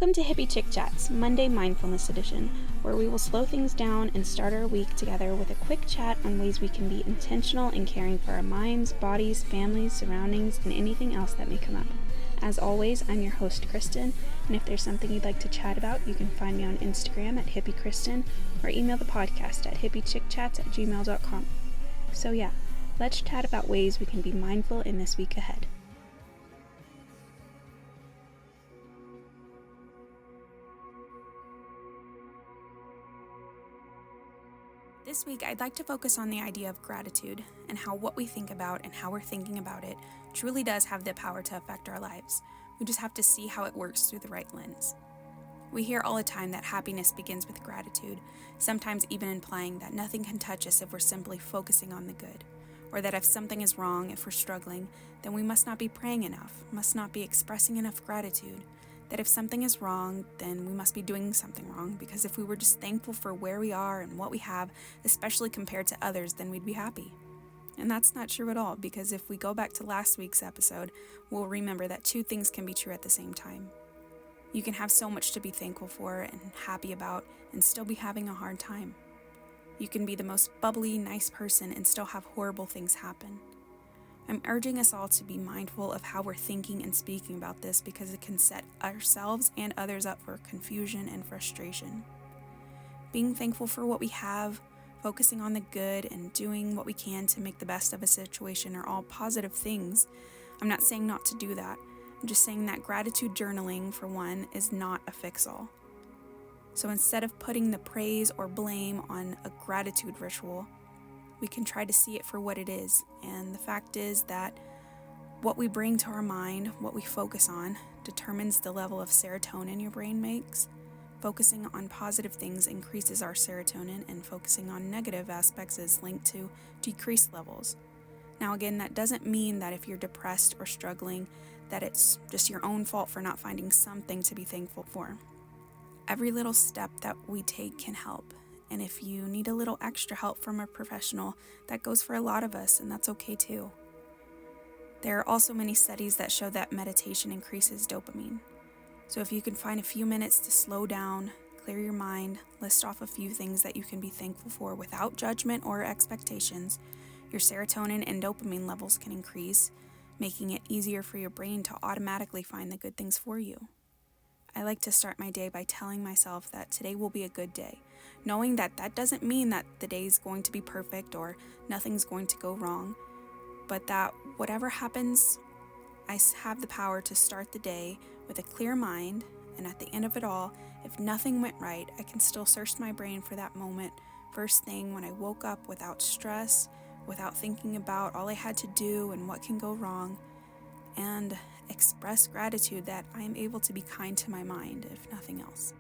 Welcome to Hippie Chick Chats, Monday Mindfulness Edition, where we will slow things down and start our week together with a quick chat on ways we can be intentional in caring for our minds, bodies, families, surroundings, and anything else that may come up. As always, I'm your host, Kristen, and if there's something you'd like to chat about, you can find me on Instagram at hippiekristen or email the podcast at hippiechickchats@gmail.com. So yeah, let's chat about ways we can be mindful in this week ahead. This week, I'd like to focus on the idea of gratitude and how what we think about and how we're thinking about it truly does have the power to affect our lives. We just have to see how it works through the right lens. We hear all the time that happiness begins with gratitude, sometimes even implying that nothing can touch us if we're simply focusing on the good, or that if something is wrong, if we're struggling, then we must not be praying enough, must not be expressing enough gratitude. That if something is wrong, then we must be doing something wrong, because if we were just thankful for where we are and what we have, especially compared to others, then we'd be happy. And that's not true at all, because if we go back to last week's episode, we'll remember that two things can be true at the same time. You can have so much to be thankful for and happy about and still be having a hard time. You can be the most bubbly, nice person and still have horrible things happen. I'm urging us all to be mindful of how we're thinking and speaking about this, because it can set ourselves and others up for confusion and frustration. Being thankful for what we have, focusing on the good, and doing what we can to make the best of a situation are all positive things. I'm not saying not to do that. I'm just saying that gratitude journaling, for one, is not a fix-all. So instead of putting the praise or blame on a gratitude ritual, we can try to see it for what it is. And the fact is that what we bring to our mind, what we focus on, determines the level of serotonin your brain makes. Focusing on positive things increases our serotonin, and focusing on negative aspects is linked to decreased levels. Now again, that doesn't mean that if you're depressed or struggling, that it's just your own fault for not finding something to be thankful for. Every little step that we take can help. And if you need a little extra help from a professional, that goes for a lot of us, and that's okay too. There are also many studies that show that meditation increases dopamine. So if you can find a few minutes to slow down, clear your mind, list off a few things that you can be thankful for without judgment or expectations, your serotonin and dopamine levels can increase, making it easier for your brain to automatically find the good things for you. I like to start my day by telling myself that today will be a good day, knowing that that doesn't mean that the day is going to be perfect or nothing's going to go wrong, but that whatever happens, I have the power to start the day with a clear mind, and at the end of it all, if nothing went right, I can still search my brain for that moment, first thing when I woke up, without stress, without thinking about all I had to do and what can go wrong, and express gratitude that I am able to be kind to my mind, if nothing else.